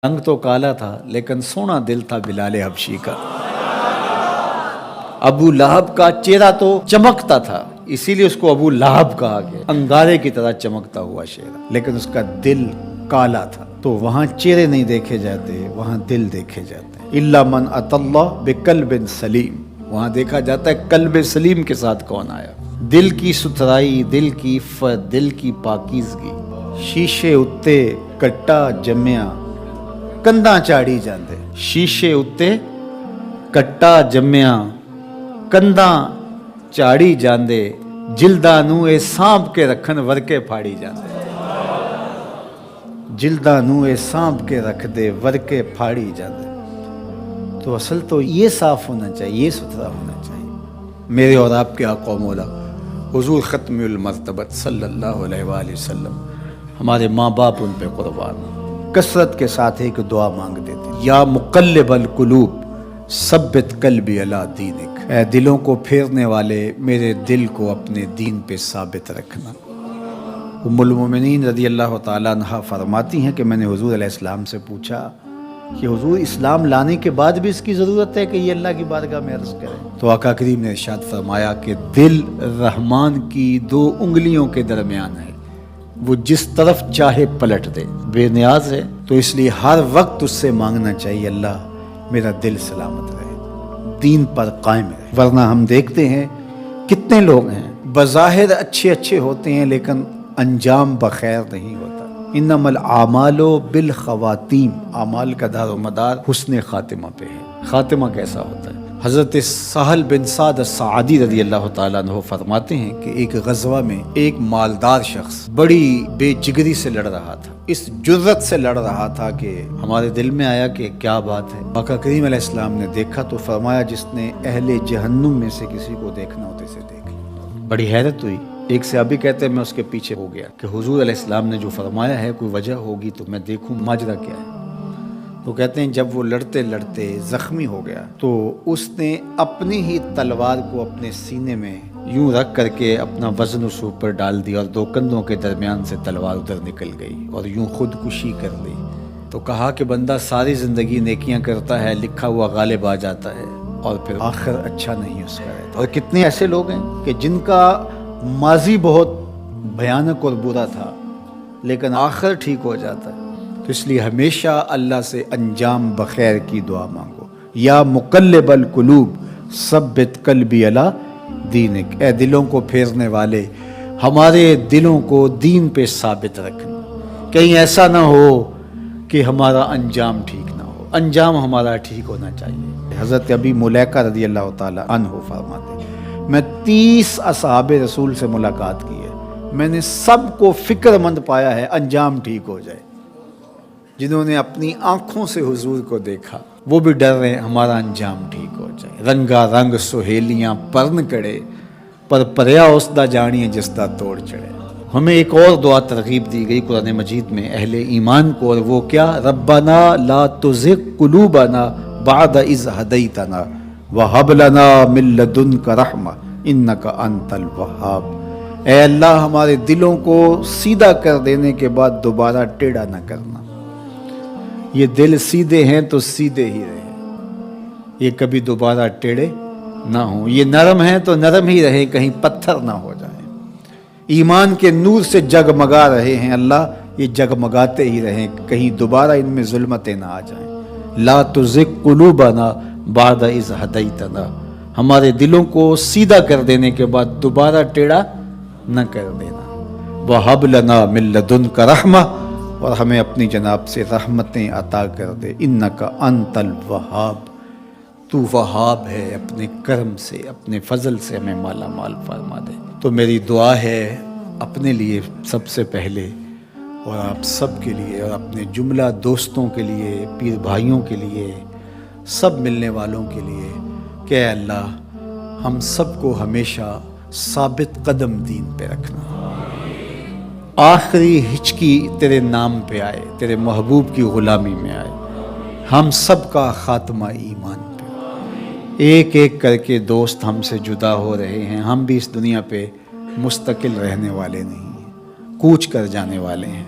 رنگ تو کالا تھا لیکن سونا دل تھا بلال حبشی کا۔ ابو لہب کا چہرہ تو چمکتا تھا، اسی لیے اس کو ابو لہب کہا گیا، انگارے کی طرح چمکتا ہوا چہرہ، لیکن اس کا دل کالا تھا۔ تو وہاں چہرے نہیں دیکھے جاتے، وہاں دل دیکھے جاتے ہیں۔ الا من اتى اللہ بقلب سلیم، وہاں دیکھا جاتا ہے قلب سلیم کے ساتھ کون آیا۔ دل کی ستھرائی، دل کی عفت، دل کی پاکیزگی۔ شیشے اتے کٹا جمیا کندا چاڑی جاندے، شیشے اتے کٹا جمیا کندا چاڑی جاندے، جلداں نوں اے سانپ کے رکھن ورکے پھاڑی جاندے، جلداں نوں اے سانپ کے رکھ دے ورکے پھاڑی جاندے۔ تو اصل تو یہ صاف ہونا چاہیے، یہ ستھرا ہونا چاہیے۔ میرے اور آپ کے آقا و مولا حضور ختم المرتبت صلی اللہ علیہ وآلہ وسلم، ہمارے ماں باپ ان پہ قربان، کثرت کے ساتھ ایک دعا مانگتے تھے، یا مقلب القلوب ثبت قلبی علی دینک، اے دلوں کو پھیرنے والے میرے دل کو اپنے دین پہ ثابت رکھنا۔ ام المومنین رضی اللہ تعالیٰ عنہ فرماتی ہیں کہ میں نے حضور علیہ السلام سے پوچھا کہ حضور اسلام لانے کے بعد بھی اس کی ضرورت ہے کہ یہ اللہ کی بارگاہ میں عرض کریں؟ تو آقا کریم نے ارشاد فرمایا کہ دل رحمان کی 2 انگلیوں کے درمیان ہے، وہ جس طرف چاہے پلٹ دے، بے نیاز ہے، تو اس لیے ہر وقت اس سے مانگنا چاہیے اللہ میرا دل سلامت رہے، دین پر قائم رہے۔ ورنہ ہم دیکھتے ہیں کتنے لوگ ہیں بظاہر اچھے ہوتے ہیں لیکن انجام بخیر نہیں ہوتا۔ انما الاعمال بالخواتیم، اعمال کا دار و مدار حسن خاتمہ پہ ہے۔ خاتمہ کیسا ہوتا ہے؟ حضرت سہل بن سعد الساعدی رضی اللہ تعالیٰ عنہ فرماتے ہیں کہ ایک غزوہ میں ایک مالدار شخص بڑی بے جگری سے لڑ رہا تھا، اس جرت سے لڑ رہا تھا کہ ہمارے دل میں آیا کہ کیا بات ہے۔ آقا کریم علیہ السلام نے دیکھا تو فرمایا جس نے اہل جہنم میں سے کسی کو دیکھنا ہوتے سے دیکھ لیا۔ بڑی حیرت ہوئی، ایک صحابی کہتے ہیں میں اس کے پیچھے ہو گیا کہ حضور علیہ السلام نے جو فرمایا ہے کوئی وجہ ہوگی تو میں دیکھوں ماجرا کیا ہے۔ تو کہتے ہیں جب وہ لڑتے لڑتے زخمی ہو گیا تو اس نے اپنی ہی تلوار کو اپنے سینے میں یوں رکھ کر کے اپنا وزن اس اوپر ڈال دیا اور 2 کندھوں کے درمیان سے تلوار ادھر نکل گئی اور یوں خودکشی کر لی۔ تو کہا کہ بندہ ساری زندگی نیکیاں کرتا ہے، لکھا ہوا غالب آ جاتا ہے اور پھر آخر اچھا نہیں اس کا رہتا۔ اور کتنے ایسے لوگ ہیں کہ جن کا ماضی بہت بھیانک اور برا تھا لیکن آخر ٹھیک ہو جاتا ہے۔ تو اس لیے ہمیشہ اللہ سے انجام بخیر کی دعا مانگو۔ یا مقلب القلوب ثبت قلبی علی دینک، اے دلوں کو پھیرنے والے ہمارے دلوں کو دین پہ ثابت رکھنا، کہیں ایسا نہ ہو کہ ہمارا انجام ٹھیک نہ ہو، انجام ہمارا ٹھیک ہونا چاہیے۔ حضرت ابی ملیکہ رضی اللہ تعالیٰ عنہ فرماتے میں 30 اصحاب رسول سے ملاقات کی ہے، میں نے سب کو فکر مند پایا ہے انجام ٹھیک ہو جائے۔ جنہوں نے اپنی آنکھوں سے حضور کو دیکھا وہ بھی ڈر رہے ہمارا انجام ٹھیک ہو جائے۔ رنگا رنگ سہیلیاں پرن کڑے، پر پریا اس دا جانیے جس دا توڑ چڑھے۔ ہمیں ایک اور دعا ترغیب دی گئی قرآن مجید میں اہل ایمان کو، اور وہ کیا؟ ربنا لا تزغ قلوبنا بعد اذ ہدیتنا وہب لنا من لدنک رحمہ انک انت الوہاب، اے اللہ ہمارے دلوں کو سیدھا کر دینے کے بعد دوبارہ ٹیڑھا نہ کرنا۔ یہ دل سیدھے ہیں تو سیدھے ہی رہیں، یہ کبھی دوبارہ ٹیڑھے نہ ہوں۔ یہ نرم ہیں تو نرم ہی رہیں، کہیں پتھر نہ ہو جائیں۔ ایمان کے نور سے جگمگا رہے ہیں اللہ، یہ جگمگاتے ہی رہیں، کہیں دوبارہ ان میں ظلمتیں نہ آ جائیں۔ لا تزغ قلوبنا بعد اذ ہدیتنا، ہمارے دلوں کو سیدھا کر دینے کے بعد دوبارہ ٹیڑھا نہ کر دینا۔ وہب لنا من لدنک رحمہ، اور ہمیں اپنی جناب سے رحمتیں عطا کر دے۔ انک انت الوہاب، تو وہاب ہے، اپنے کرم سے اپنے فضل سے ہمیں مالا مال فرما دے۔ تو میری دعا ہے اپنے لیے سب سے پہلے اور آپ سب کے لیے اور اپنے جملہ دوستوں کے لیے، پیر بھائیوں کے لیے، سب ملنے والوں کے لیے کہ اے اللہ ہم سب کو ہمیشہ ثابت قدم دین پہ رکھنا، آخری ہچکی تیرے نام پہ آئے، تیرے محبوب کی غلامی میں آئے، ہم سب کا خاتمہ ایمان پہ۔ ایک ایک کر کے دوست ہم سے جدا ہو رہے ہیں، ہم بھی اس دنیا پہ مستقل رہنے والے نہیں ہیں، کوچ کر جانے والے ہیں۔